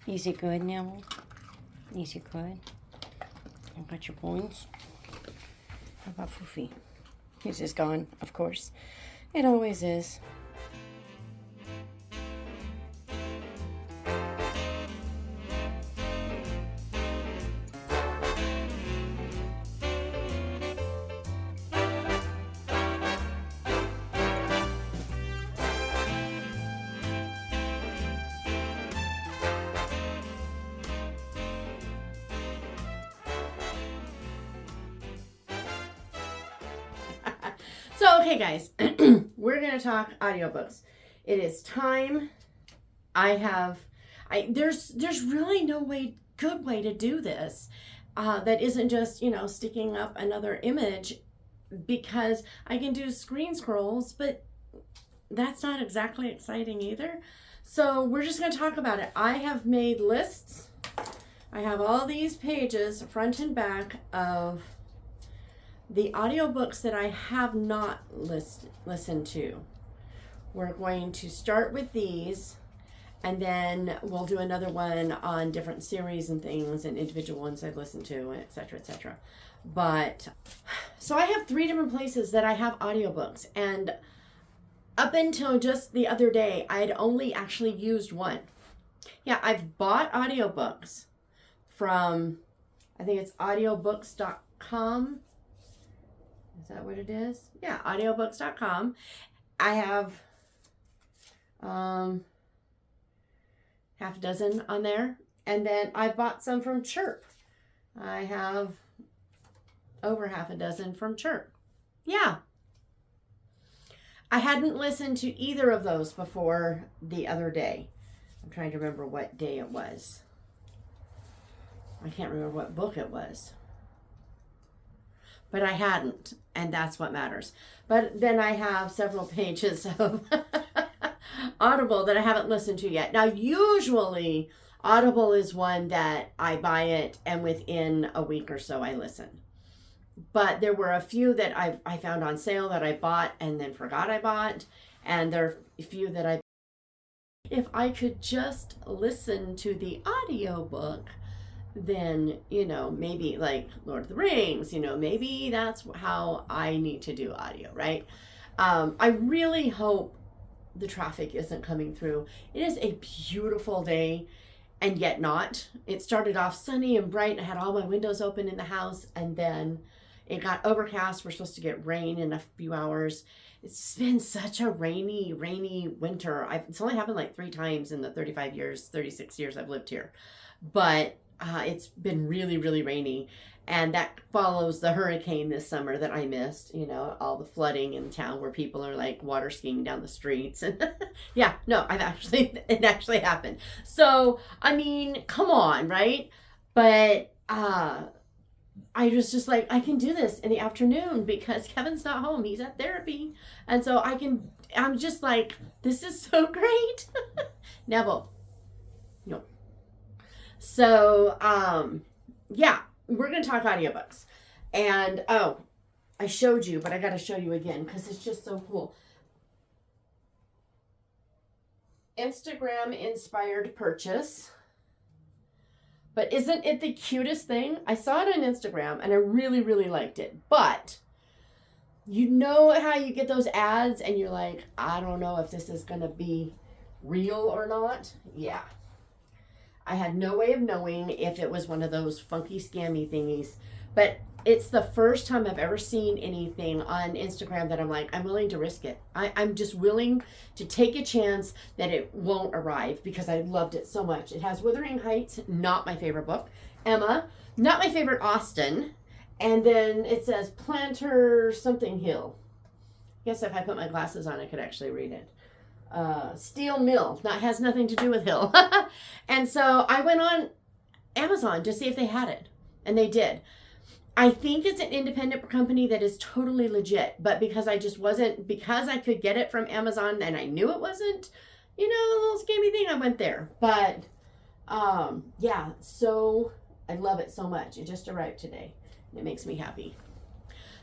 Is it good now? Is it good? I got your bones. How about Foofy? He's just gone, of course. It always is. So, okay, guys, we're going to talk audiobooks. It is time. There's really no good way to do this that isn't just, sticking up another image, because I can do screen scrolls, but that's not exactly exciting either. So we're just going to talk about it. I have made lists. I have all these pages, front and back, of the audiobooks that I have not listened to. We're going to start with these, and then we'll do another one on different series and things and individual ones I've listened to, and et cetera, et cetera. But, so I have 3 different places that I have audiobooks, and up until just the other day, I had only actually used one. Yeah, I've bought audiobooks from, I think it's audiobooks.com. Is that what it is? Yeah, audiobooks.com. I have half a dozen on there. And then I bought some from Chirp. I have over half a dozen from Chirp. Yeah. I hadn't listened to either of those before the other day. I'm trying to remember what day it was. I can't remember what book it was. But I hadn't, and that's what matters. But then I have several pages of Audible that I haven't listened to yet. Now, usually Audible is one that I buy it, and within a week or so I listen. But there were a few that I found on sale that I bought and then forgot I bought. And there are a few that if I could just listen to the audiobook, then, maybe like Lord of the Rings, maybe that's how I need to do audio, right? I really hope the traffic isn't coming through. It is a beautiful day, and yet not. It started off sunny and bright. I had all my windows open in the house, and then it got overcast. We're supposed to get rain in a few hours. It's been such a rainy winter. It's only happened like 3 times in the 36 years I've lived here. But it's been really, really rainy, and that follows the hurricane this summer that I missed, all the flooding in town where people are like water skiing down the streets. And yeah, no, it actually happened. So, I mean, come on, right? But I was just like, I can do this in the afternoon because Kevin's not home. He's at therapy. And so I'm just like, this is so great. Neville. No. So, yeah, we're going to talk audiobooks. And, I showed you, but I got to show you again because it's just so cool. Instagram inspired purchase. But isn't it the cutest thing? I saw it on Instagram and I really, really liked it. But you know how you get those ads and you're like, I don't know if this is going to be real or not? Yeah. I had no way of knowing if it was one of those funky scammy thingies, but it's the first time I've ever seen anything on Instagram that I'm like, I'm willing to risk it. I'm just willing to take a chance that it won't arrive because I loved it so much. It has Wuthering Heights, not my favorite book. Emma, not my favorite Austen. And then it says Planter something Hill. I guess if I put my glasses on, I could actually read it. Steel Mill, that has nothing to do with Hill. And so I went on Amazon to see if they had it, and they did. I think it's an independent company that is totally legit, but because I could get it from Amazon and I knew it wasn't, a little scammy thing, I went there. But yeah, so I love it so much. It just arrived today. It makes me happy.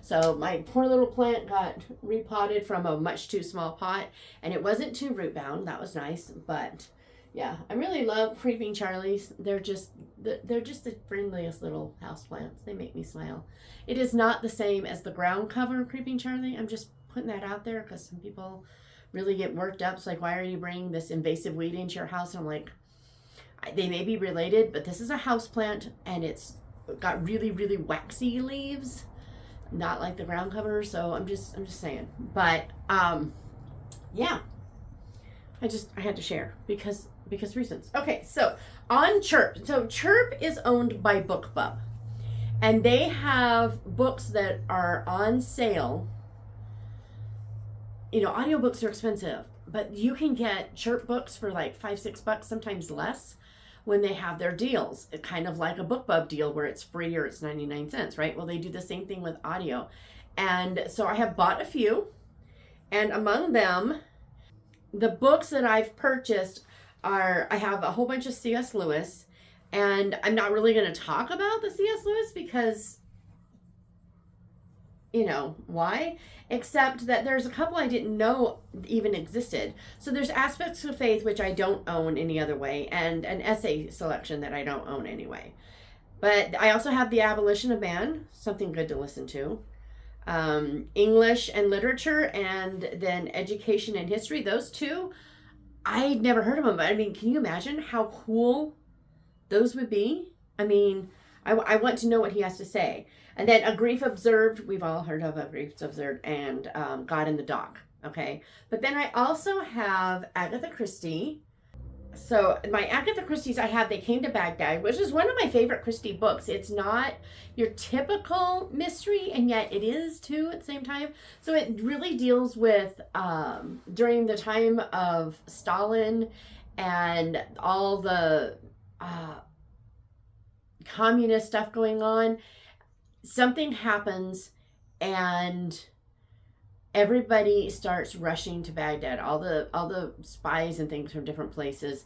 So my poor little plant got repotted from a much too small pot, and it wasn't too root bound. That was nice, but Yeah, I really love Creeping Charlies. They're just the friendliest little houseplants. They make me smile. It is not the same as the ground cover of Creeping Charlie. I'm just putting that out there because some people really get worked up. It's like, why are you bringing this invasive weed into your house? And I'm like, they may be related, but this is a houseplant and it's got really, really waxy leaves, not like the ground cover. So I'm just saying. But yeah, I had to share because reasons. Okay, so on Chirp. So Chirp is owned by BookBub, and they have books that are on sale. You know, audiobooks are expensive, but you can get Chirp books for like $5-6, sometimes less, when they have their deals. It's kind of like a BookBub deal where it's free or it's 99 cents, right? Well, they do the same thing with audio. And so I have bought a few, and among them, the books that I've purchased are, I have a whole bunch of C.S. Lewis, and I'm not really going to talk about the C.S. Lewis because, you know, why? Except that there's a couple I didn't know even existed. So there's Aspects of Faith, which I don't own any other way, and an essay selection that I don't own anyway. But I also have The Abolition of Man, something good to listen to. English and Literature, and then Education and History. Those two, I'd never heard of them, but I mean, can you imagine how cool those would be? I mean, I want to know what he has to say. And then A Grief Observed, we've all heard of A Grief Observed, and God in the Dock, okay? But then I also have Agatha Christie. So my Agatha Christie's I have, They Came to Baghdad, which is one of my favorite Christie books. It's not your typical mystery, and yet it is too at the same time. So it really deals with during the time of Stalin and all the communist stuff going on. Something happens and everybody starts rushing to Baghdad, all the spies and things from different places,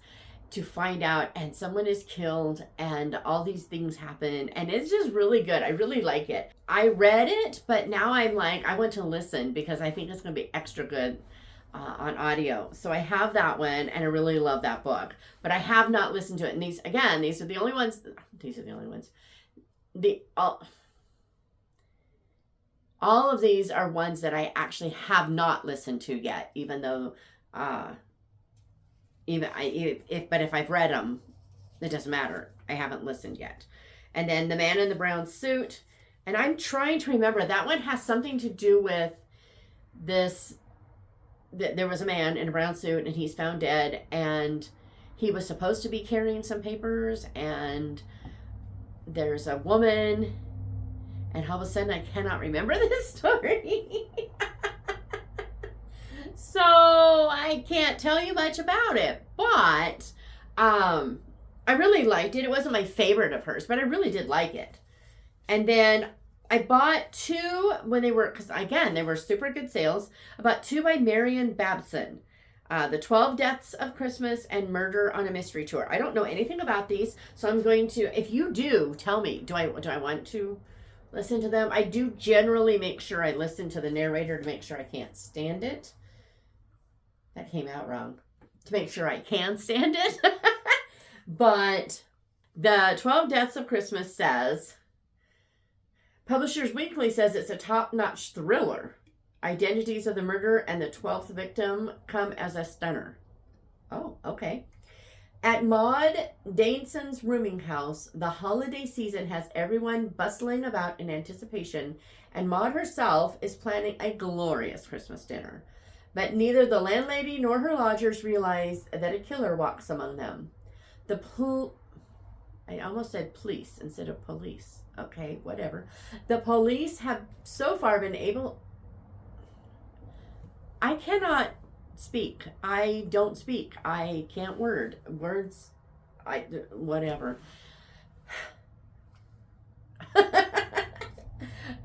to find out, and someone is killed and all these things happen, and it's just really good. I really like it. I read it, but now I'm like, I want to listen because I think it's going to be extra good on audio. So I have that one, and I really love that book, but I have not listened to it. And these are the only ones. All of these are ones that I actually have not listened to yet, even though, if I've read them, it doesn't matter. I haven't listened yet. And then The Man in the Brown Suit, and I'm trying to remember, that one has something to do with this, that there was a man in a brown suit and he's found dead, and he was supposed to be carrying some papers, and there's a woman. And all of a sudden, I cannot remember this story. So I can't tell you much about it. But I really liked it. It wasn't my favorite of hers, but I really did like it. And then I bought two when they were, because again, they were super good sales. I bought two by Marian Babson. The 12 Deaths of Christmas and Murder on a Mystery Tour. I don't know anything about these, so I'm going to, if you do, tell me, do I want to listen to them? I do generally make sure I listen to the narrator to make sure I can't stand it. That came out wrong. To make sure I can stand it. But the 12 Deaths of Christmas says, Publishers Weekly says it's a top-notch thriller. Identities of the murderer and the 12th victim come as a stunner. Oh, okay. At Maud Danson's rooming house, the holiday season has everyone bustling about in anticipation, and Maud herself is planning a glorious Christmas dinner. But neither the landlady nor her lodgers realize that a killer walks among them. I almost said police instead of police. Okay, whatever. The police have so far been able... I cannot speak. I don't speak. I can't words. Whatever.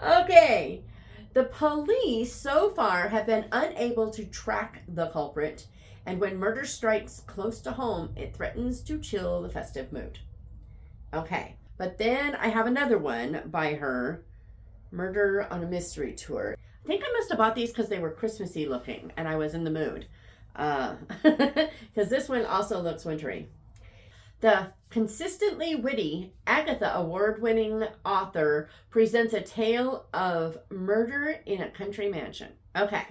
Okay. The police so far have been unable to track the culprit, and when murder strikes close to home, it threatens to chill the festive mood. Okay. But then I have another one by her, Murder on a Mystery Tour. I think I must have bought these because they were Christmassy looking and I was in the mood. Because this one also looks wintry. The consistently witty Agatha award-winning author presents a tale of murder in a country mansion. Okay.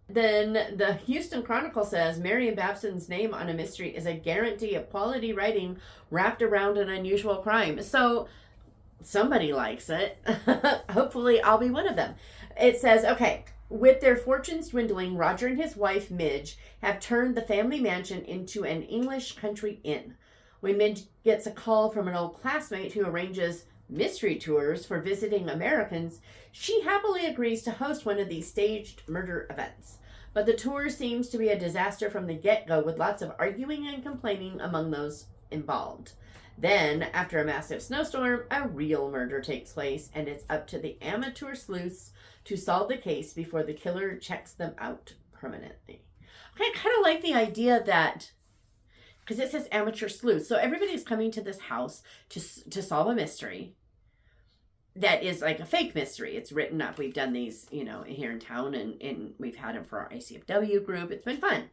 Then the Houston Chronicle says Marian Babson's name on a mystery is a guarantee of quality writing wrapped around an unusual crime. So somebody likes it. Hopefully I'll be one of them. It says, okay, with their fortunes dwindling, Roger and his wife Midge have turned the family mansion into an English country inn. When Midge gets a call from an old classmate who arranges mystery tours for visiting Americans, she happily agrees to host one of these staged murder events. But the tour seems to be a disaster from the get-go, with lots of arguing and complaining among those involved. Then, after a massive snowstorm, a real murder takes place, and it's up to the amateur sleuths to solve the case before the killer checks them out permanently. Okay, I kind of like the idea that, because it says amateur sleuth, so everybody's coming to this house to solve a mystery that is like a fake mystery. It's written up. We've done these, here in town, and we've had them for our ICFW group. It's been fun.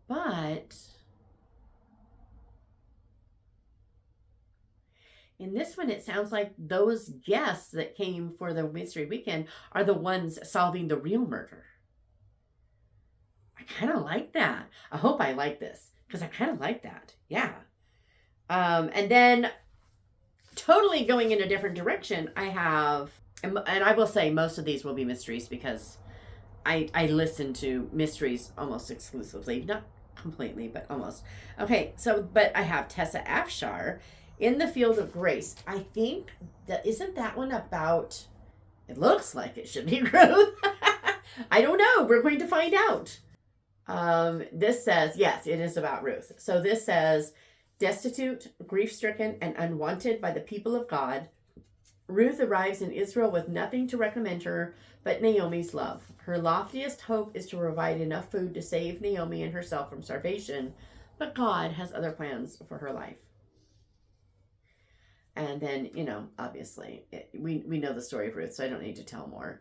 But in this one, it sounds like those guests that came for the mystery weekend are the ones solving the real murder. I kind of like that. I hope I like this, because I kind of like that. Yeah. And then, totally going in a different direction, I have, and I will say most of these will be mysteries, because I listen to mysteries almost exclusively. Not completely, but almost. Okay, but I have Tessa Afshar, In the Field of Grace. I think isn't that one about, it looks like it should be growth. I don't know. We're going to find out. This says, yes, it is about Ruth. So this says, destitute, grief-stricken, and unwanted by the people of God, Ruth arrives in Israel with nothing to recommend her but Naomi's love. Her loftiest hope is to provide enough food to save Naomi and herself from starvation, but God has other plans for her life. And then, obviously, we know the story of Ruth, so I don't need to tell more.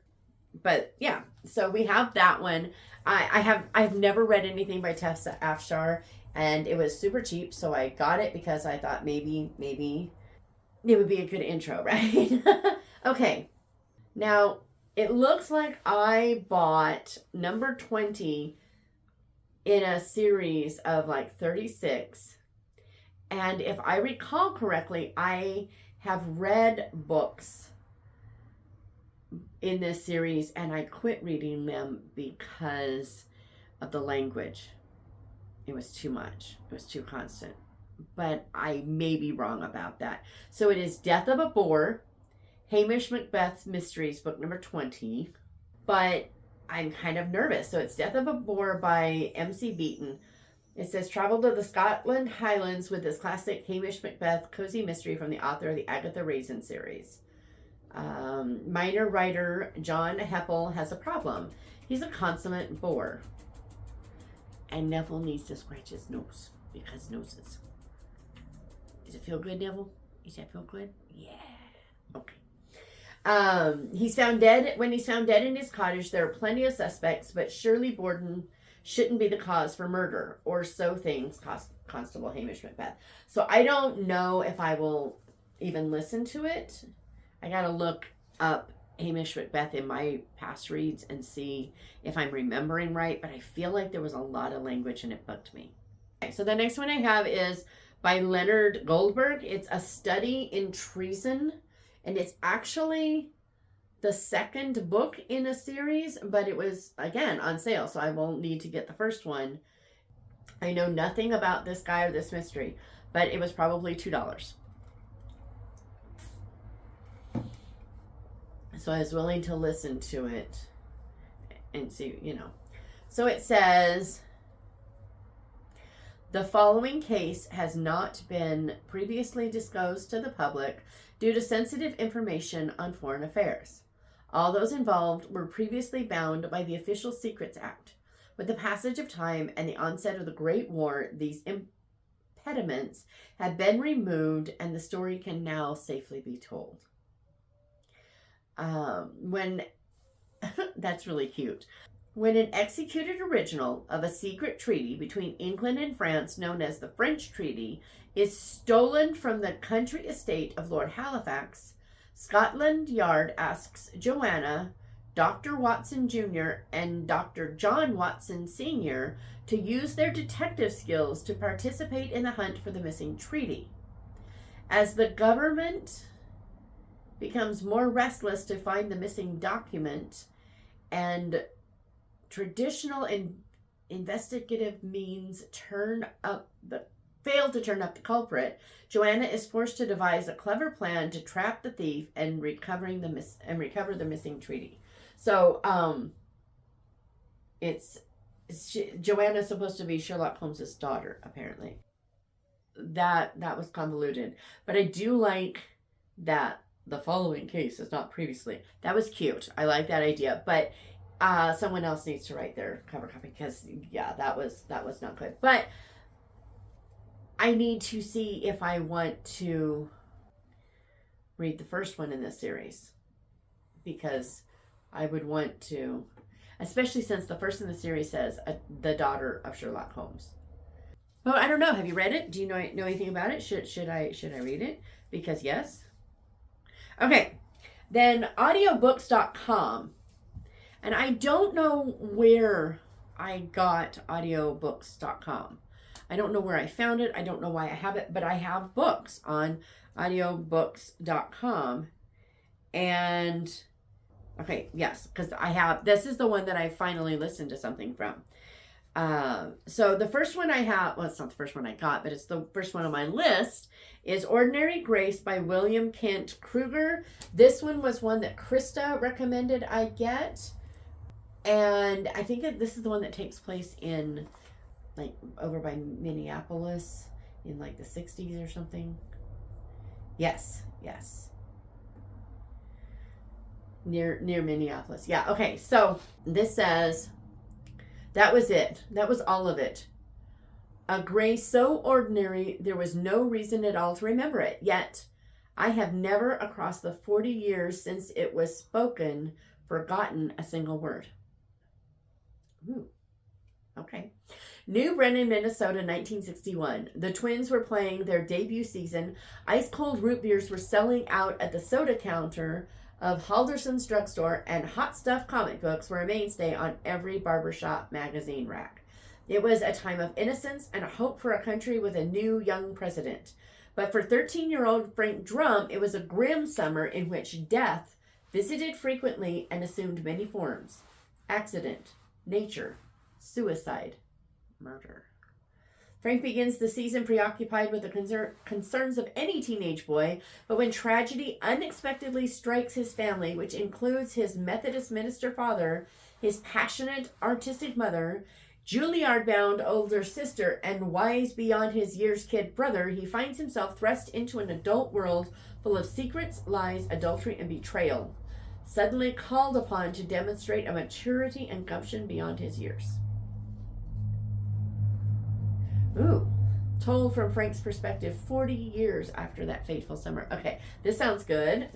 But yeah, so we have that one. I've never read anything by Tessa Afshar, and it was super cheap, so I got it because I thought maybe it would be a good intro, right? Okay, now it looks like I bought number 20 in a series of like 36. And if I recall correctly, I have read books in this series and I quit reading them because of the language. It was too much. It was too constant. But I may be wrong about that. So it is Death of a Boar, Hamish Macbeth's Mysteries, book number 20. But I'm kind of nervous. So it's Death of a Boar by M.C. Beaton. It says, travel to the Scotland Highlands with this classic Hamish Macbeth cozy mystery from the author of the Agatha Raisin series. Minor writer John Heppel has a problem. He's a consummate bore. And Neville needs to scratch his nose because noses. Does it feel good, Neville? Does that feel good? Yeah. Okay. He's found dead. When he's found dead in his cottage, there are plenty of suspects, but surely Borden shouldn't be the cause for murder, or so thinks Constable Hamish Macbeth. So I don't know if I will even listen to it. I gotta look up Hamish Macbeth in my past reads and see if I'm remembering right, but I feel like there was a lot of language and it bugged me. Okay, so the next one I have is by Leonard Goldberg. It's a study in treason, and it's actually the second book in a series, but it was, again, on sale, so I won't need to get the first one. I know nothing about this guy or this mystery, but it was probably $2. So I was willing to listen to it and see, So it says, the following case has not been previously disclosed to the public due to sensitive information on foreign affairs. All those involved were previously bound by the Official Secrets Act. With the passage of time and the onset of the Great War, these impediments have been removed and the story can now safely be told. That's really cute. When an executed original of a secret treaty between England and France, known as the French Treaty, is stolen from the country estate of Lord Halifax, Scotland Yard asks Joanna, Dr. Watson Jr., and Dr. John Watson Sr. to use their detective skills to participate in the hunt for the missing treaty. As the government becomes more restless to find the missing document and traditional investigative means fail to turn up the culprit, Joanna is forced to devise a clever plan to trap the thief and recover the missing treaty. So, Joanna's supposed to be Sherlock Holmes's daughter, apparently. That was convoluted, but I do like that the following case is not previously. That was cute. I like that idea, but someone else needs to write their cover copy because that was not good. But I need to see if I want to read the first one in this series, because I would want to, especially since the first in the series says the daughter of Sherlock Holmes. Well, I don't know. Have you read it? Do you know anything about it? Should I read it? Because yes. Okay. Then audiobooks.com. And I don't know where I got audiobooks.com. I don't know where I found it. I don't know why I have it, but I have books on audiobooks.com. And okay, yes, because this is the one that I finally listened to something from. So the first one I have, well, it's not the first one I got, but it's the first one on my list, is Ordinary Grace by William Kent Kruger. This one was one that Krista recommended I get. And I think that this is the one that takes place in, like, over by Minneapolis in, like, the 60s or something. Yes. Near Minneapolis. Yeah, okay. So this says, that was it. That was all of it. A grace so ordinary, there was no reason at all to remember it. Yet, I have never, across the 40 years since it was spoken, forgotten a single word. Ooh. Okay. New Brennan, Minnesota, 1961. The twins were playing their debut season. Ice-cold root beers were selling out at the soda counter of Halderson's drugstore, and hot stuff comic books were a mainstay on every barbershop magazine rack. It was a time of innocence and a hope for a country with a new young president. But for 13-year-old Frank Drum, it was a grim summer in which death visited frequently and assumed many forms. Accident, nature, suicide, murder. Frank begins the season preoccupied with the concerns of any teenage boy, but when tragedy unexpectedly strikes his family, which includes his Methodist minister father, his passionate artistic mother, Juilliard-bound older sister, and wise beyond his years kid brother, he finds himself thrust into an adult world full of secrets, lies, adultery, and betrayal, suddenly called upon to demonstrate a maturity and gumption beyond his years. Ooh, told from Frank's perspective 40 years after that fateful summer. Okay, this sounds good.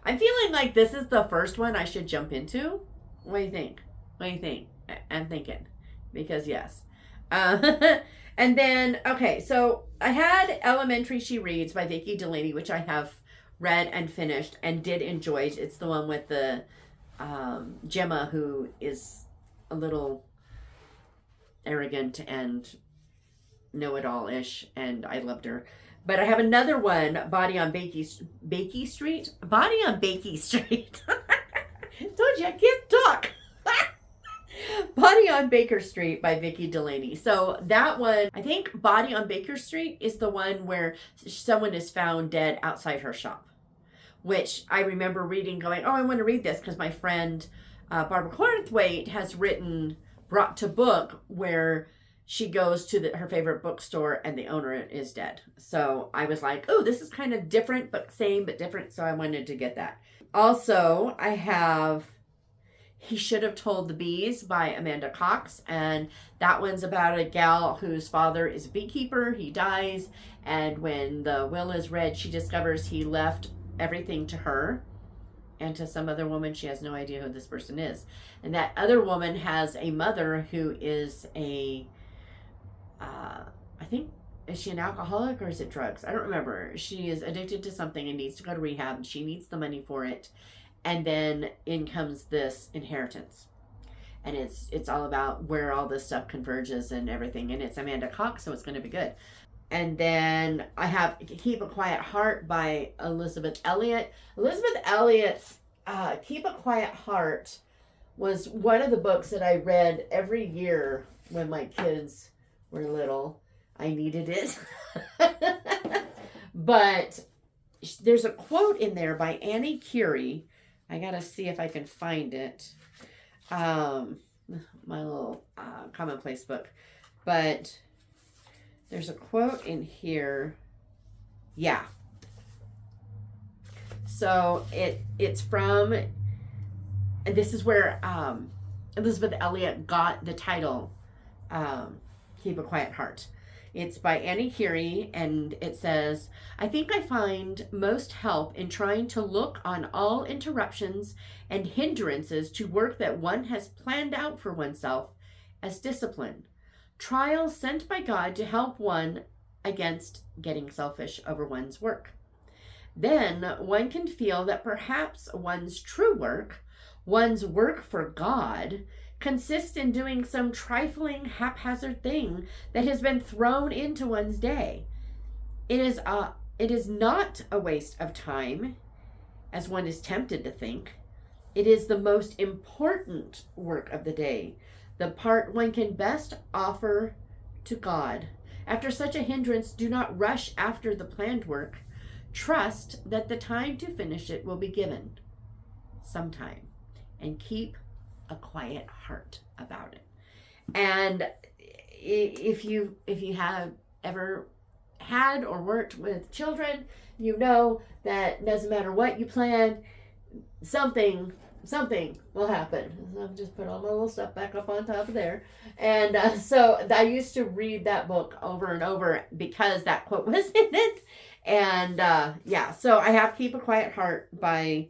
I'm feeling like this is the first one I should jump into. What do you think? I'm thinking. Because yes. And then, okay, so I had Elementary She Reads by Vicki Delaney, which I have read and finished and did enjoy. It's the one with the Gemma, who is a little arrogant and know-it-all-ish, and I loved her. But I have another one, Body on Bakey Street. Body on Bakey Street. Told you I can't talk. Body on Baker Street by Vicki Delaney. So that one, I think Body on Baker Street is the one where someone is found dead outside her shop, which I remember reading going, oh, I want to read this because my friend Barbara Cornthwaite has written Brought to Book, where she goes to her favorite bookstore and the owner is dead. So I was like, oh, this is kind of different, but same, but different. So I wanted to get that. Also, I have He Should Have Told the Bees by Amanda Cox. And that one's about a gal whose father is a beekeeper. He dies. And when the will is read, she discovers he left everything to her. and to some other woman, she has no idea who this person is. And that other woman has a mother who is I think, is she an alcoholic or is it drugs? I don't remember. She is addicted to something and needs to go to rehab, and she needs the money for it. And then in comes this inheritance. And it's all about where all this stuff converges and everything. And it's Amanda Cox, so it's going to be good. And then I have Keep a Quiet Heart by Elizabeth Elliot. Elizabeth Elliot's Keep a Quiet Heart was one of the books that I read every year when my kids were little. I needed it. But there's a quote in there by Annie Curie. I got to see if I can find it. My little commonplace book. But there's a quote in here. Yeah. So it's from, and this is where Elizabeth Elliot got the title, Keep a Quiet Heart. It's by Annie Curie, and it says, I think I find most help in trying to look on all interruptions and hindrances to work that one has planned out for oneself as discipline. Trials sent by God to help one against getting selfish over one's work. Then one can feel that perhaps one's true work, one's work for God, consists in doing some trifling, haphazard thing that has been thrown into one's day. It is not a waste of time, as one is tempted to think. It is the most important work of the day, the part one can best offer to God. After such a hindrance, do not rush after the planned work. Trust that the time to finish it will be given sometime, and keep a quiet heart about it. And if you have ever had or worked with children, you know that doesn't matter what you plan, something will happen. So I've just put all my little stuff back up on top of there. And so I used to read that book over and over because that quote was in it. And yeah, so I have Keep a Quiet Heart by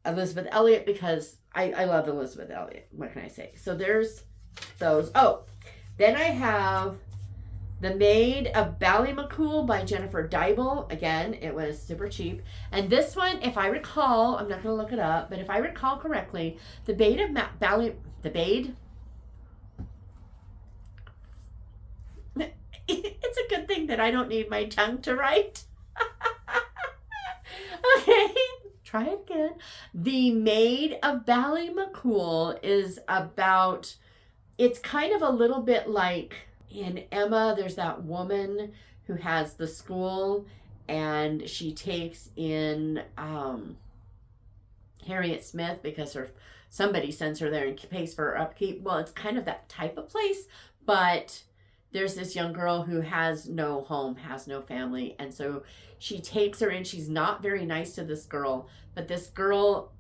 Elizabeth Elliot because I love Elizabeth Elliot. What can I say? So there's those. Oh, then I have The Maid of Ballymacool by Jennifer Dybel. Again, it was super cheap. And this one, if I recall, I'm not going to look it up, but if I recall correctly, The Maid of it's a good thing that I don't need my tongue to write. Okay. Try it again. The Maid of Ballymacool is about, it's kind of a little bit like in Emma, there's that woman who has the school and she takes in Harriet Smith because somebody sends her there and pays for her upkeep. Well, it's kind of that type of place, but there's this young girl who has no home, has no family, and so she takes her in. She's not very nice to this girl, but this girl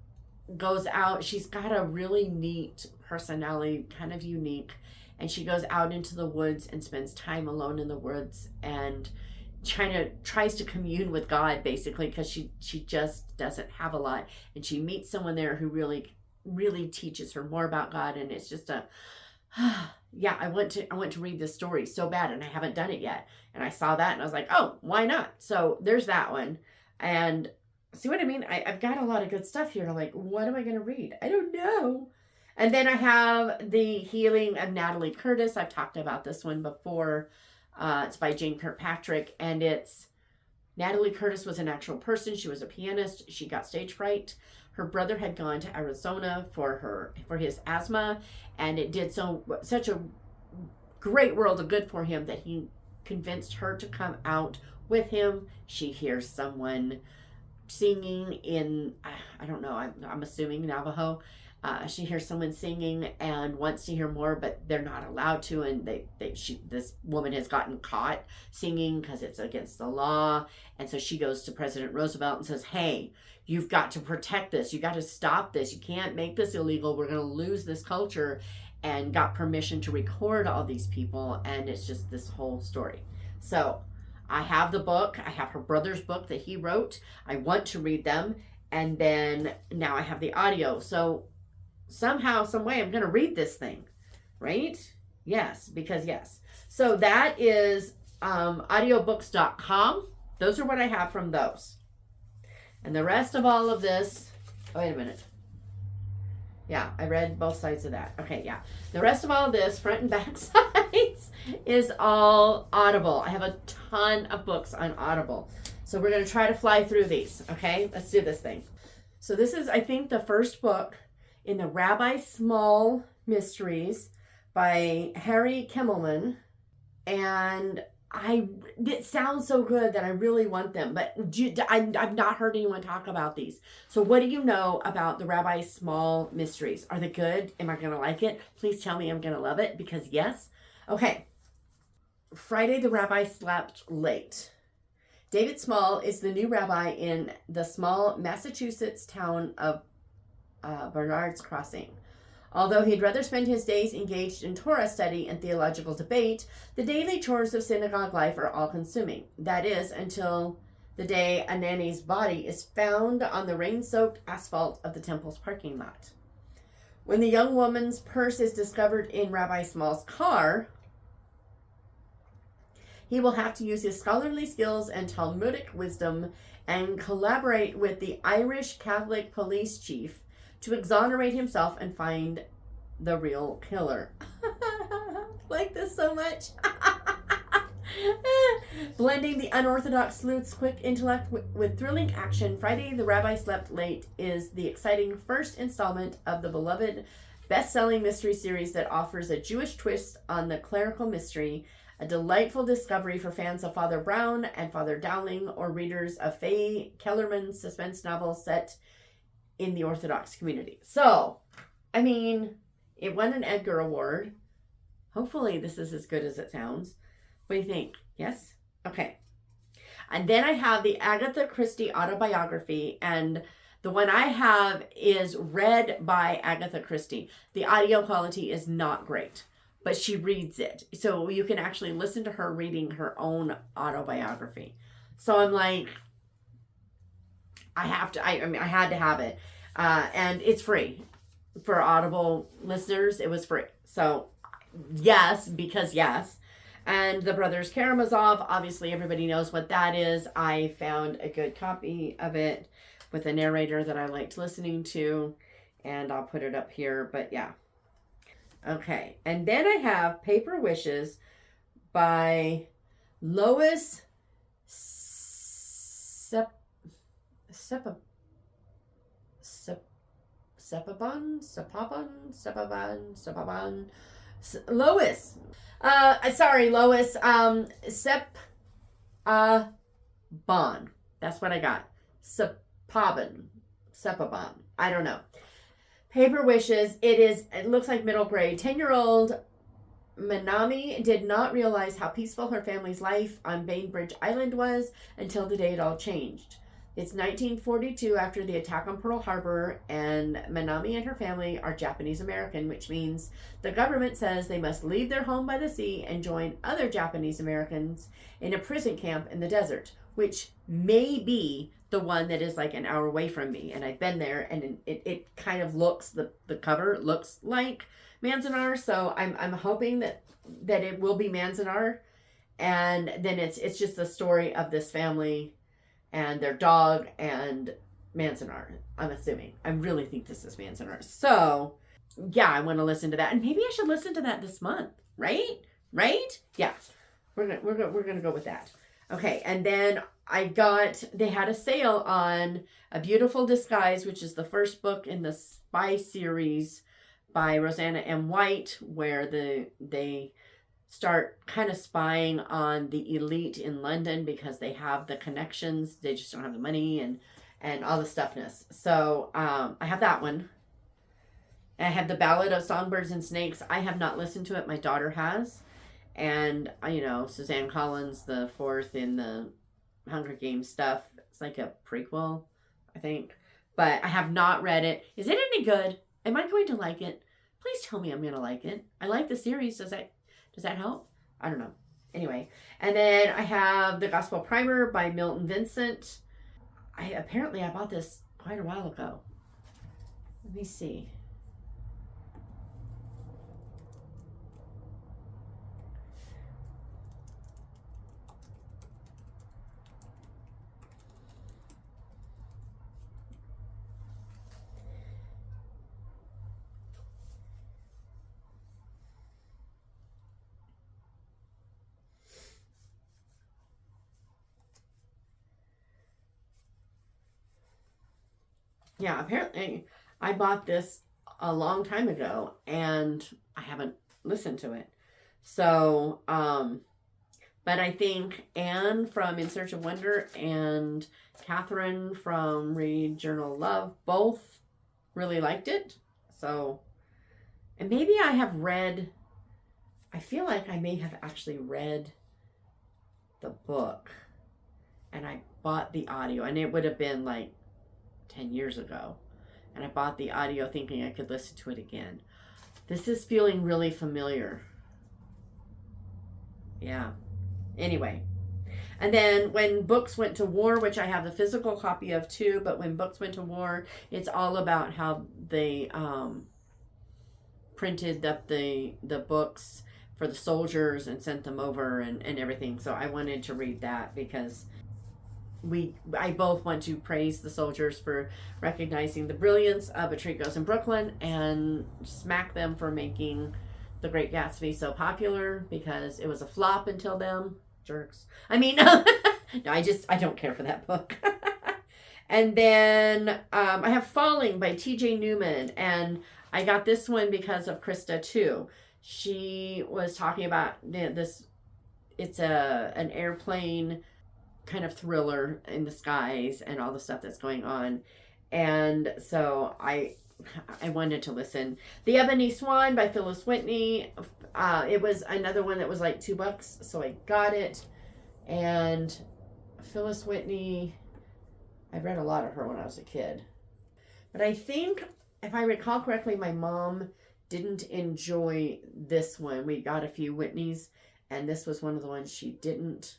goes out. She's got a really neat personality, kind of unique, and she goes out into the woods and spends time alone in the woods and tries to commune with God, basically, because she just doesn't have a lot. And she meets someone there who really teaches her more about God, and it's just yeah, I want to read this story so bad, and I haven't done it yet. And I saw that and I was like, oh, why not? So there's that one. And see what I mean? I've got a lot of good stuff here. I'm like, what am I going to read? I don't know. And then I have The Healing of Natalie Curtis. I've talked about this one before. It's by Jane Kirkpatrick, and it's Natalie Curtis was an actual person. She was a pianist. She got stage fright. Her brother had gone to Arizona for his asthma, and it did such a great world of good for him that he convinced her to come out with him. She hears someone singing in, I don't know, I'm assuming Navajo. She hears someone singing and wants to hear more, but they're not allowed to. And this woman has gotten caught singing because it's against the law. And so she goes to President Roosevelt and says, hey, you've got to protect this. You got to stop this. You can't make this illegal. We're going to lose this culture. And got permission to record all these people. And it's just this whole story. So I have the book. I have her brother's book that he wrote. I want to read them. And then now I have the audio. So somehow, some way, I'm going to read this thing, right? Yes, because yes. So that is audiobooks.com. Those are what I have from those. And the rest of all of this, oh, wait a minute. Yeah, I read both sides of that. Okay, yeah. The rest of all of this, front and back sides, is all Audible. I have a ton of books on Audible. So we're going to try to fly through these, okay? Let's do this thing. So this is, I think, the first book in the Rabbi Small Mysteries by Harry Kimmelman. And it sounds so good that I really want them, but I've not heard anyone talk about these. So what do you know about the Rabbi Small Mysteries? Are they good? Am I going to like it? Please tell me I'm going to love it, because yes. Okay. Friday the Rabbi Slept Late. David Small is the new rabbi in the small Massachusetts town of Bernard's Crossing. Although he'd rather spend his days engaged in Torah study and theological debate, the daily chores of synagogue life are all-consuming. That is, until the day a nanny's body is found on the rain-soaked asphalt of the temple's parking lot. When the young woman's purse is discovered in Rabbi Small's car, he will have to use his scholarly skills and Talmudic wisdom and collaborate with the Irish Catholic police chief to exonerate himself and find the real killer. Like this so much. Blending the unorthodox sleuth's quick intellect with thrilling action, Friday the Rabbi Slept Late is the exciting first installment of the beloved best-selling mystery series that offers a Jewish twist on the clerical mystery, a delightful discovery for fans of Father Brown and Father Dowling, or readers of Faye Kellerman's suspense novel set in the Orthodox community. So, I mean, it won an Edgar Award. Hopefully this is as good as it sounds. What do you think? Yes? Okay. And then I have the Agatha Christie autobiography, and the one I have is read by Agatha Christie. The audio quality is not great, but she reads it. So you can actually listen to her reading her own autobiography. So I'm like, I had to have it. And it's free. For Audible listeners, it was free. So, yes, because yes. And the Brothers Karamazov, obviously everybody knows what that is. I found a good copy of it with a narrator that I liked listening to. And I'll put it up here, but yeah. Okay, and then I have Paper Wishes by Lois Lois. Sorry, Lois. Sepabon. That's what I got. Sepabon. I don't know. Paper Wishes. It looks like middle grade. 10-year-old Manami did not realize how peaceful her family's life on Bainbridge Island was until the day it all changed. It's 1942 after the attack on Pearl Harbor, and Manami and her family are Japanese American, which means the government says they must leave their home by the sea and join other Japanese Americans in a prison camp in the desert, which may be the one that is like an hour away from me. And I've been there, and it kind of looks, the cover looks like Manzanar, so I'm hoping that it will be Manzanar, and then it's just the story of this family and their dog and Manzanar, I'm assuming. I really think this is Manzanar. So, yeah, I want to listen to that. And maybe I should listen to that this month, right? Right? Yeah. We're gonna go with that. Okay, and then they had a sale on A Beautiful Disguise, which is the first book in the spy series by Rosanna M. White, where they start kind of spying on the elite in London because they have the connections. They just don't have the money and all the stuffness. So I have that one. I have The Ballad of Songbirds and Snakes. I have not listened to it. My daughter has. And, Suzanne Collins, the fourth in the Hunger Games stuff. It's like a prequel, I think. But I have not read it. Is it any good? Am I going to like it? Please tell me I'm going to like it. I like the series. Does that help? I don't know. Anyway. And then I have The Gospel Primer by Milton Vincent. I bought this quite a while ago. Let me see. Yeah, apparently I bought this a long time ago and I haven't listened to it. So, but I think Anne from In Search of Wonder and Catherine from Read Journal Love both really liked it. So, and maybe I have read, I feel like I may have actually read the book and I bought the audio, and it would have been like 10 years ago, and I bought the audio thinking I could listen to it again. This is feeling really familiar. Yeah. Anyway. And then When Books Went to War, which I have the physical copy of too, but When Books Went to War, it's all about how they printed up the books for the soldiers and sent them over and everything. So I wanted to read that because I both want to praise the soldiers for recognizing the brilliance of A Treat Goes in Brooklyn and smack them for making The Great Gatsby so popular, because it was a flop until then. Jerks. I mean, no, I don't care for that book. And then I have Falling by T.J. Newman, and I got this one because of Krista too. She was talking about this. It's an airplane kind of thriller in the skies and all the stuff that's going on, and so I wanted to listen. The Ebony Swan by Phyllis Whitney. It was another one that was like $2, so I got it. And Phyllis Whitney, I read a lot of her when I was a kid, but I think if I recall correctly, my mom didn't enjoy this one. We got a few Whitneys, and this was one of the ones she didn't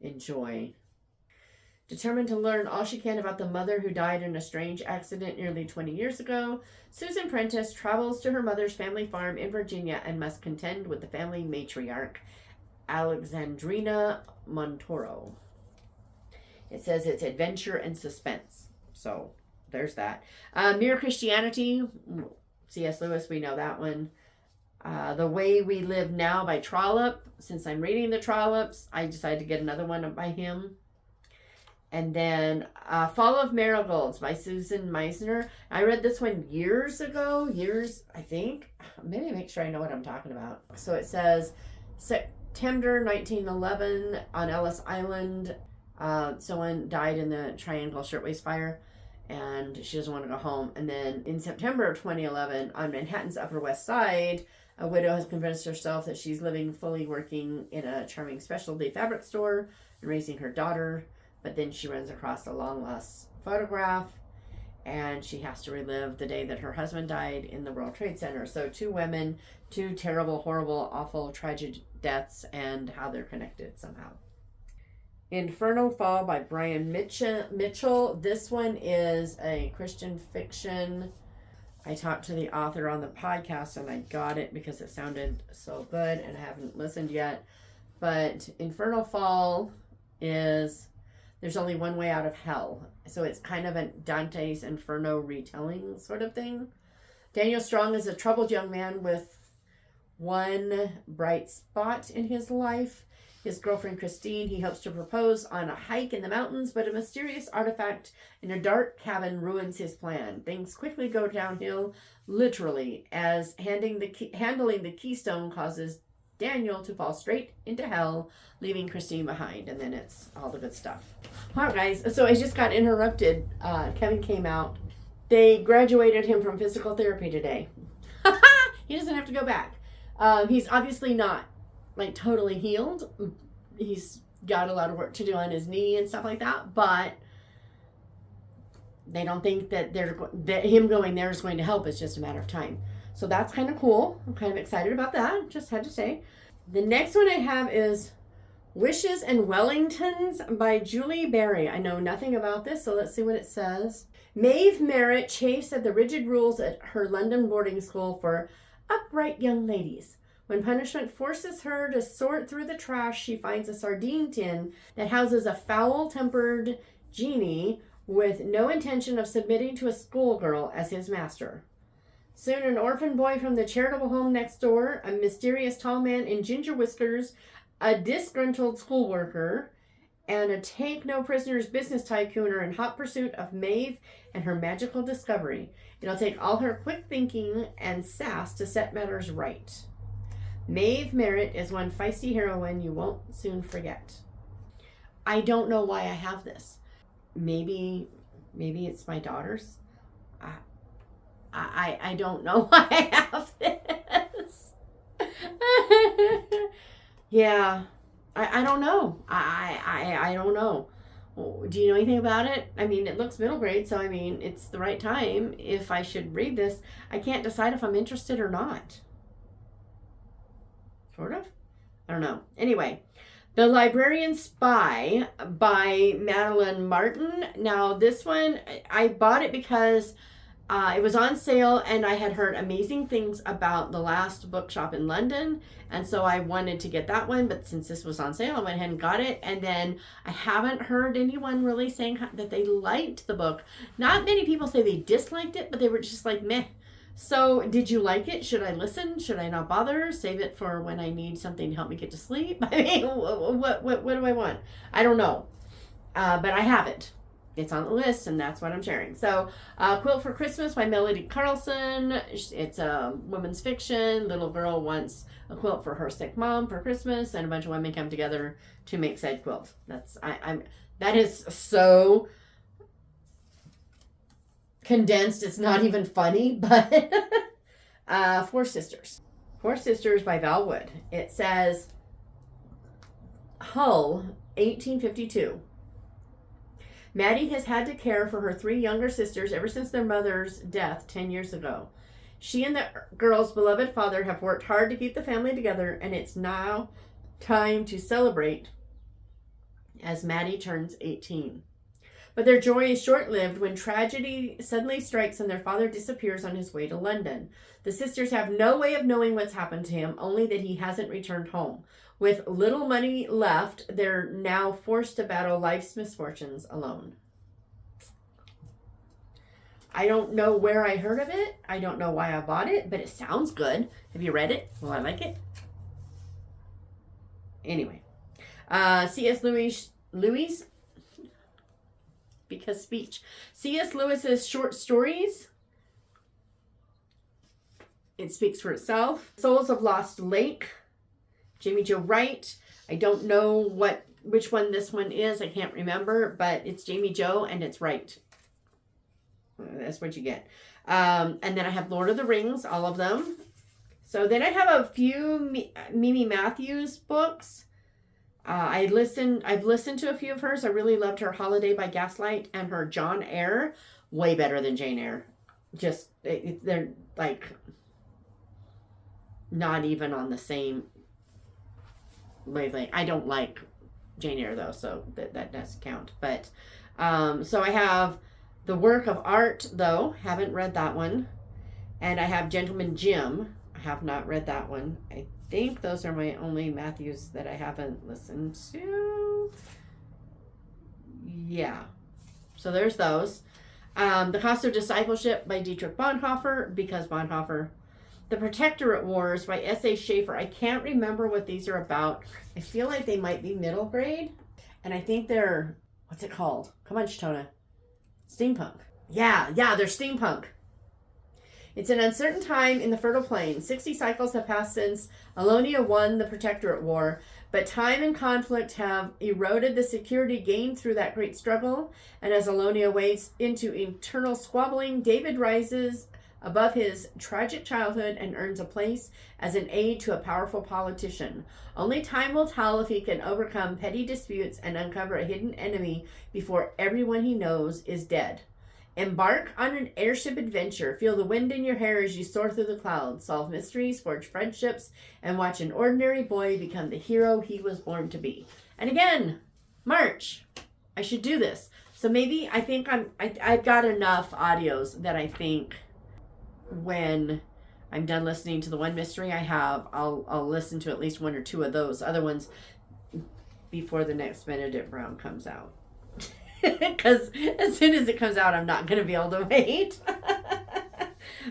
enjoy. Determined to learn all she can about the mother who died in a strange accident nearly 20 years ago, Susan Prentice travels to her mother's family farm in Virginia and must contend with the family matriarch, Alexandrina Montoro. It says it's adventure and suspense. So there's that. Mere Christianity, C.S. Lewis, we know that one. The Way We Live Now by Trollope. Since I'm reading the Trollops, I decided to get another one by him. And then Fall of Marigolds by Susan Meisner. I read this one years ago. I think. Maybe make sure I know what I'm talking about. So it says September 1911 on Ellis Island. Someone died in the Triangle Shirtwaist Fire, and she doesn't want to go home. And then in September of 2011, on Manhattan's Upper West Side, a widow has convinced herself that she's living fully working in a charming specialty fabric store and raising her daughter. But then she runs across a long-lost photograph, and she has to relive the day that her husband died in the World Trade Center. So 2 women, 2 terrible, horrible, awful, tragic deaths, and how they're connected somehow. Infernal Fall by Bryan Mitchell. This one is a Christian fiction. I talked to the author on the podcast, and I got it because it sounded so good, and I haven't listened yet. But Infernal Fall is... there's only one way out of hell. So it's kind of a Dante's Inferno retelling sort of thing. Daniel Strong is a troubled young man with one bright spot in his life. His girlfriend Christine, he hopes to propose on a hike in the mountains, but a mysterious artifact in a dark cabin ruins his plan. Things quickly go downhill, literally, as handling the keystone causes Daniel to fall straight into hell, leaving Christine behind. And then it's all the good stuff. Wow, guys. So I just got interrupted. Kevin came out. They graduated him from physical therapy today. He doesn't have to go back. He's obviously not like totally healed. He's got a lot of work to do on his knee and stuff like that. But they don't think that him going there is going to help. It's just a matter of time. So that's kind of cool. I'm kind of excited about that. Just had to say. The next one I have is Wishes and Wellingtons by Julie Berry. I know nothing about this, so let's see what it says. Maeve Merritt chafes at the rigid rules at her London boarding school for upright young ladies. When punishment forces her to sort through the trash, she finds a sardine tin that houses a foul-tempered genie with no intention of submitting to a schoolgirl as his master. Soon an orphan boy from the charitable home next door, a mysterious tall man in ginger whiskers, a disgruntled schoolworker, and a take-no-prisoners business tycoon are in hot pursuit of Maeve and her magical discovery. It'll take all her quick thinking and sass to set matters right. Maeve Merritt is one feisty heroine you won't soon forget. I don't know why I have this. Maybe it's my daughter's. I don't know why I have this. Yeah. I don't know. I don't know. Do you know anything about it? I mean, it looks middle grade, so I mean, it's the right time if I should read this. I can't decide if I'm interested or not. Sort of? I don't know. Anyway, The Librarian Spy by Madeline Martin. Now, this one, I bought it because it was on sale, and I had heard amazing things about the last bookshop in London, and so I wanted to get that one, but since this was on sale, I went ahead and got it, and then I haven't heard anyone really saying that they liked the book. Not many people say they disliked it, but they were just like, meh. So, did you like it? Should I listen? Should I not bother? Save it for when I need something to help me get to sleep? I mean, what do I want? I don't know, but I have it. It's on the list, and that's what I'm sharing. So, Quilt for Christmas by Melody Carlson. It's a women's fiction. Little girl wants a quilt for her sick mom for Christmas, and a bunch of women come together to make said quilt. That is so condensed. It's not even funny, but Four Sisters. Four Sisters by Val Wood. It says Hull, 1852. Maddie has had to care for her 3 younger sisters ever since their mother's death 10 years ago. She and the girls' beloved father have worked hard to keep the family together, and it's now time to celebrate as Maddie turns 18. But their joy is short-lived when tragedy suddenly strikes and their father disappears on his way to London. The sisters have no way of knowing what's happened to him, only that he hasn't returned home. With little money left, they're now forced to battle life's misfortunes alone. I don't know where I heard of it. I don't know why I bought it, but it sounds good. Have you read it? Well, I like it. Anyway. C.S. Lewis, because speech. C.S. Lewis's short stories. It speaks for itself. Souls of Lost Lake. Jamie Jo Wright. I don't know which one this one is. I can't remember, but it's Jamie Jo and it's Wright. That's what you get. And then I have Lord of the Rings, all of them. So then I have a few Mimi Matthews books. I've listened to a few of hers. I really loved her Holiday by Gaslight and her John Eyre. Way better than Jane Eyre. Just, they're like not even on the same wavelength. I don't like Jane Eyre though, so that does count. But so I have The Work of Art though, haven't read that one, and I have Gentleman Jim. I have not read that one. I think those are my only Matthews that I haven't listened to. Yeah, so there's those. The Cost of Discipleship by Dietrich Bonhoeffer, because Bonhoeffer. The Protectorate Wars by S.A. Schaefer. I can't remember what these are about. I feel like they might be middle grade. And I think they're, what's it called? Come on, Shatona. Steampunk. Yeah, they're steampunk. It's an uncertain time in the Fertile Plain. 60 cycles have passed since Alonia won the Protectorate War, but time and conflict have eroded the security gained through that great struggle. And as Alonia wades into eternal squabbling, David rises above his tragic childhood and earns a place as an aide to a powerful politician. Only time will tell if he can overcome petty disputes and uncover a hidden enemy before everyone he knows is dead. Embark on an airship adventure. Feel the wind in your hair as you soar through the clouds. Solve mysteries, forge friendships, and watch an ordinary boy become the hero he was born to be. And again, March. I should do this. So maybe I think I've got enough audios that I think when I'm done listening to the one mystery I have, I'll listen to at least one or two of those other ones before the next Benedict Brown comes out. Because as soon as it comes out, I'm not going to be able to wait.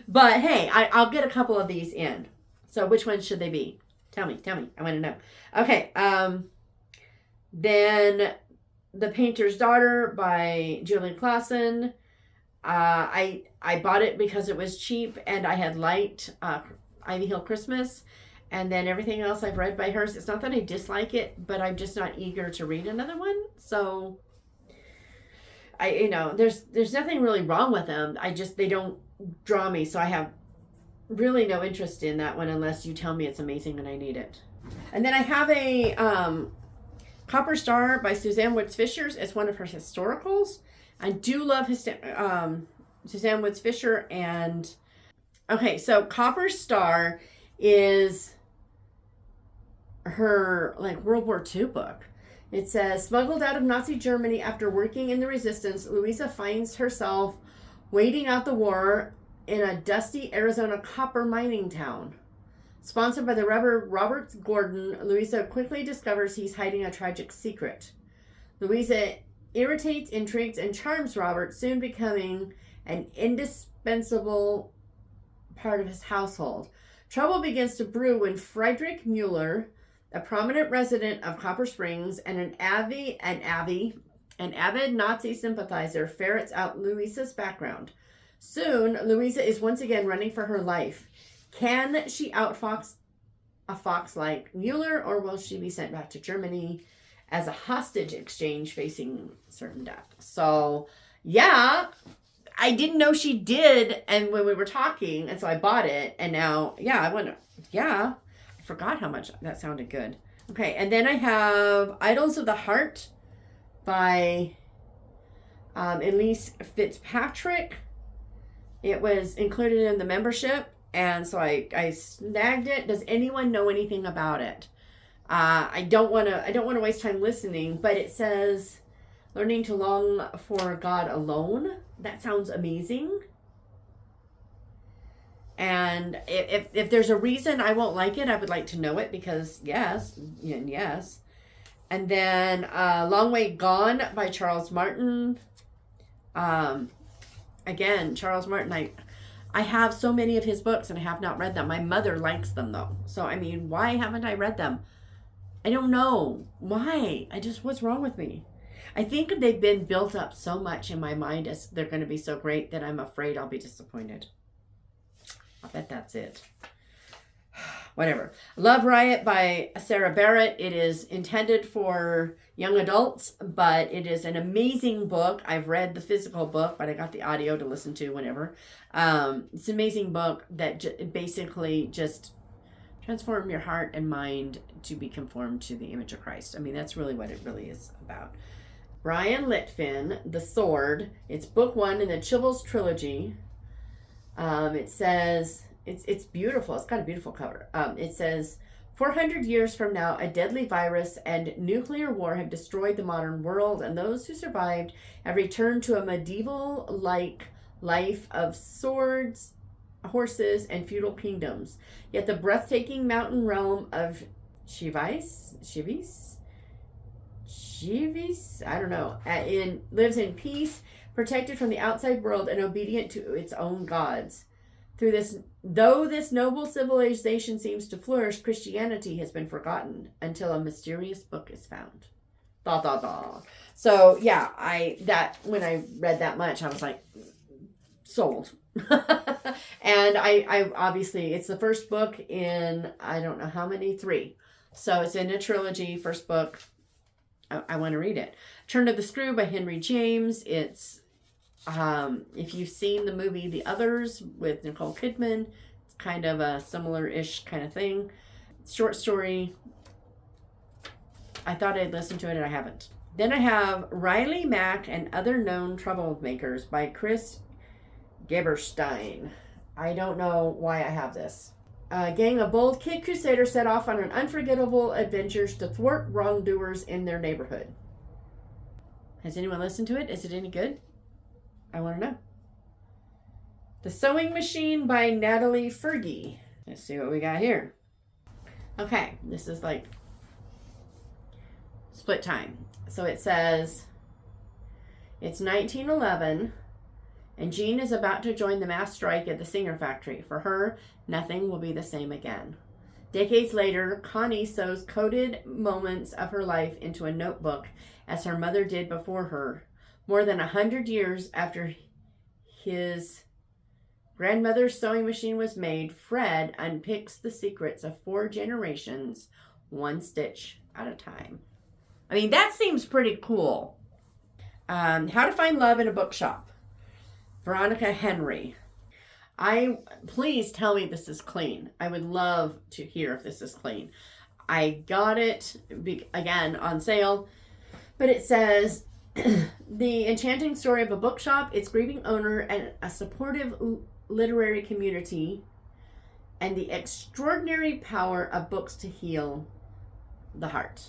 But hey, I'll get a couple of these in. So which ones should they be? Tell me. I want to know. Okay. Then The Painter's Daughter by Julian Klassen. I bought it because it was cheap and I had liked Ivy Hill Christmas. And then everything else I've read by hers, it's not that I dislike it, but I'm just not eager to read another one. So there's nothing really wrong with them. They don't draw me. So I have really no interest in that one unless you tell me it's amazing and I need it. And then I have a Copper Star by Suzanne Woods Fishers. It's one of her historicals. I do love Suzanne Woods Fisher. And okay, so Copper Star is her like World War II book. It says, smuggled out of Nazi Germany after working in the resistance, Louisa finds herself waiting out the war in a dusty Arizona copper mining town. Sponsored by the Reverend Robert Gordon, Louisa quickly discovers he's hiding a tragic secret. Louisa irritates, intrigues, and charms Robert, soon becoming an indispensable part of his household. Trouble begins to brew when Friedrich Mueller, a prominent resident of Copper Springs and an avid Nazi sympathizer, ferrets out Louisa's background. Soon, Louisa is once again running for her life. Can she outfox a fox like Mueller, or will she be sent back to Germany as a hostage exchange facing certain death? So, yeah, I didn't know she did, and when we were talking, and so I bought it, and now, I forgot how much that sounded good. Okay, and then I have Idols of the Heart by Elyse Fitzpatrick. It was included in the membership, and so I snagged it. Does anyone know anything about it? I don't want to waste time listening, but it says learning to long for God alone. That sounds amazing. And if there's a reason I won't like it, I would like to know it, because yes. And then Long Way Gone by Charles Martin. Again, Charles Martin, I have so many of his books and I have not read them. My mother likes them though. So, I mean, why haven't I read them? I don't know. Why? What's wrong with me? I think they've been built up so much in my mind as they're going to be so great that I'm afraid I'll be disappointed. I bet that's it. Whatever. Love Riot by Sarah Barrett. It is intended for young adults, but it is an amazing book. I've read the physical book, but I got the audio to listen to whenever. It's an amazing book that basically just transform your heart and mind to be conformed to the image of Christ. I mean, that's really what it really is about. Bryan Litfin, The Sword. It's book 1 in the Chivels trilogy. It says, it's beautiful. It's got a beautiful cover. It says, 400 years from now, a deadly virus and nuclear war have destroyed the modern world, and those who survived have returned to a medieval-like life of swords, horses, and feudal kingdoms. Yet the breathtaking mountain realm of Shivis, I don't know, lives in peace, protected from the outside world and obedient to its own gods. Though this noble civilization seems to flourish, Christianity has been forgotten until a mysterious book is found. So yeah, when I read that much, I was like, sold. And I obviously, it's the first book in, I don't know how many, 3. So it's in a trilogy, first book. I want to read it. Turn of the Screw by Henry James. It's, if you've seen the movie The Others with Nicole Kidman, it's kind of a similar-ish kind of thing. Short story. I thought I'd listen to it and I haven't. Then I have Riley Mack and Other Known Troublemakers by Chris Geberstein. I don't know why I have this. A gang of bold kid crusaders set off on an unforgettable adventure to thwart wrongdoers in their neighborhood. Has anyone listened to it? Is it any good? I want to know. The Sewing Machine by Natalie Fergie. Let's see what we got here. Okay, this is like split time. So it says, it's 1911, and Jean is about to join the mass strike at the Singer factory. For her, nothing will be the same again. Decades later, Connie sews coded moments of her life into a notebook, as her mother did before her. More than 100 years after his grandmother's sewing machine was made, Fred unpicks the secrets of 4 generations, one stitch at a time. I mean, that seems pretty cool. How to Find Love in a Bookshop. Veronica Henry. Please tell me this is clean. I would love to hear if this is clean. I got it, again, on sale. But it says, the enchanting story of a bookshop, its grieving owner, and a supportive literary community, and the extraordinary power of books to heal the heart.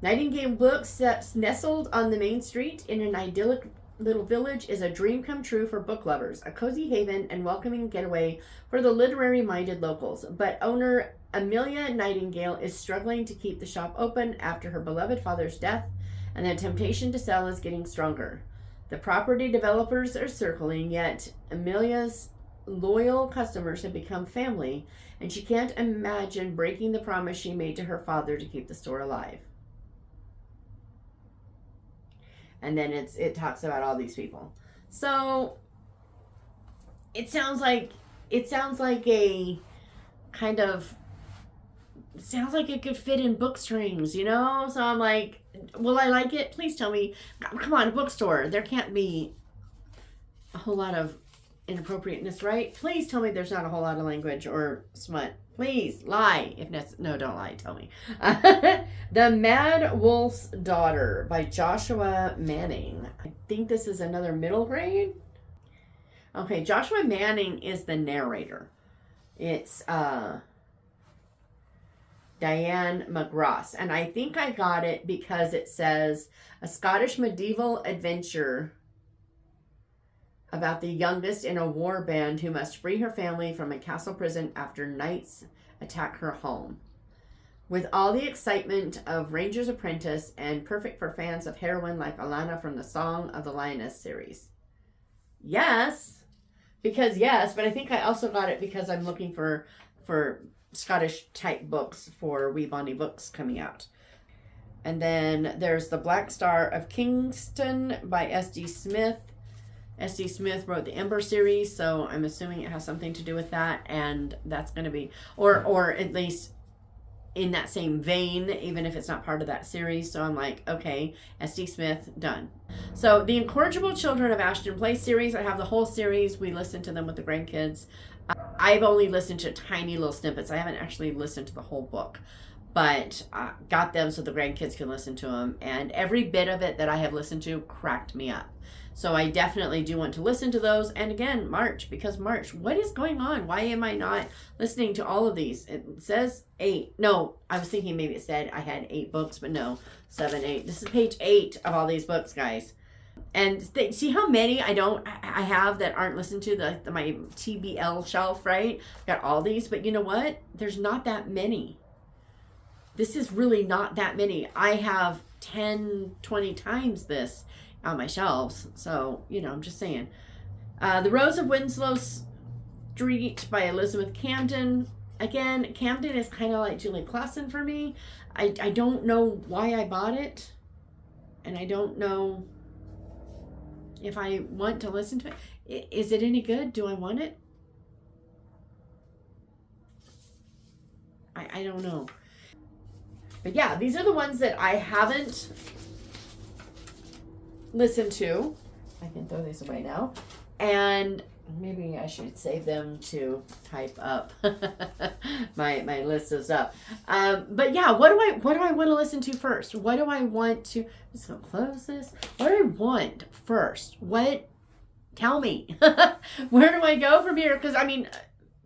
Nightingale Books, nestled on the main street in an idyllic little village, is a dream come true for book lovers, a cozy haven and welcoming getaway for the literary-minded locals. But owner Amelia Nightingale is struggling to keep the shop open after her beloved father's death, and the temptation to sell is getting stronger. The property developers are circling, yet Amelia's loyal customers have become family, and she can't imagine breaking the promise she made to her father to keep the store alive. And then it talks about all these people. So it sounds like a kind of, it sounds like it could fit in book strings, you know? So I'm like, will I like it? Please tell me. Come on, a bookstore. There can't be a whole lot of inappropriateness, right? Please tell me there's not a whole lot of language or smut. Please lie if necessary. No, don't lie. Tell me. The Mad Wolf's Daughter by Joshua Manning. I think this is another middle grade. Okay, Joshua Manning is the narrator. It's Diane McGross. And I think I got it because it says a Scottish medieval adventure about the youngest in a war band who must free her family from a castle prison after knights attack her home. With all the excitement of Ranger's Apprentice, and perfect for fans of heroine like Alana from the Song of the Lioness series. Yes, but I think I also got it because I'm looking for Scottish type books for Wee Bonnie Books coming out. And then there's The Black Star of Kingston by S.D. Smith. S.D. Smith wrote the Ember series, so I'm assuming it has something to do with that, and that's going to be, or at least in that same vein, even if it's not part of that series. So I'm like, okay, S.D. Smith, done. So the Incorrigible Children of Ashton Place series, I have the whole series. We listen to them with the grandkids. I've only listened to tiny little snippets. I haven't actually listened to the whole book, but got them so the grandkids can listen to them, and every bit of it that I have listened to cracked me up. So I definitely do want to listen to those. And again, March, what is going on? Why am I not listening to all of these? It says 8. No, I was thinking maybe it said I had 8 books, but no, 7, 8. This is page 8 of all these books, guys. And see how many I have that aren't listened to, my TBL shelf, right? Got all these, but you know what? There's not that many. This is really not that many. I have 10, 20 times this on my shelves. So, I'm just saying. The Rose of Winslow Street by Elizabeth Camden. Again, Camden is kind of like Julie Klassen for me. I don't know why I bought it. And I don't know if I want to listen to it. Is it any good? Do I want it? I don't know. But yeah, these are the ones that I haven't listened to. I can throw these away now. And maybe I should save them to type up. my list is up. But yeah, what do I want to listen to first? What do I want to, I'm just gonna close this. What do I want first? Tell me. Where do I go from here? Because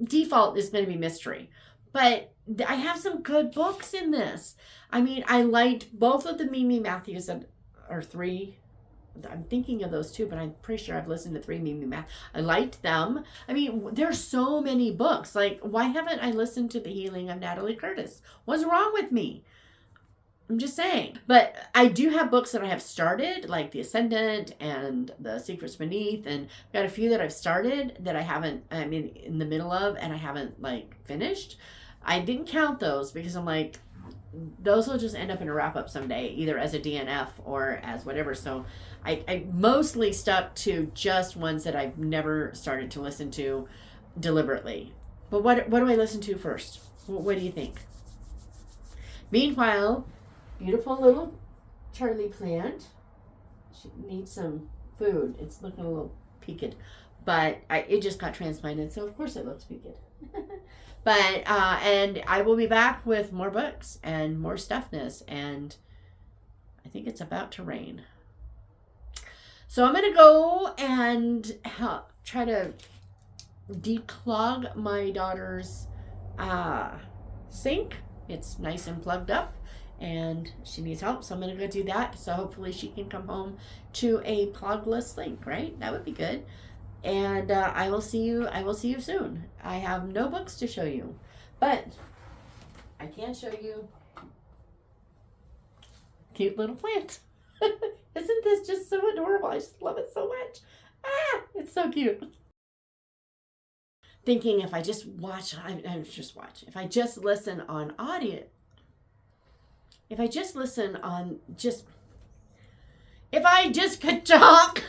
default is going to be mystery. But I have some good books in this. I liked both of the Mimi Matthews that are 3. I'm thinking of those two, but I'm pretty sure I've listened to 3 Made Me Mad. I liked them. I mean, there's so many books. Like, why haven't I listened to The Healing of Natalie Curtis? What's wrong with me? I'm just saying. But I do have books that I have started, like The Ascendant and The Secrets Beneath, and I've got a few that I've started that I haven't, I'm in the middle of, and I haven't, like, finished. I didn't count those because I'm like, those will just end up in a wrap-up someday, either as a DNF or as whatever. So I mostly stuck to just ones that I've never started to listen to deliberately. But what do I listen to first? What do you think? Meanwhile, beautiful little Charlie plant. She needs some food. It's looking a little peaked. But it just got transplanted, so of course it looks peaked. But, and I will be back with more books and more stuffness, and I think it's about to rain. So I'm going to go and try to declog my daughter's sink. It's nice and plugged up, and she needs help, so I'm going to go do that. So hopefully she can come home to a plugless sink, right? That would be good. And I will see you soon. I have no books to show you, but I can show you cute little plants. Isn't this just so adorable? I just love it so much. Ah, it's so cute. Thinking if I just watch, if I just listen on audio, if I just could talk.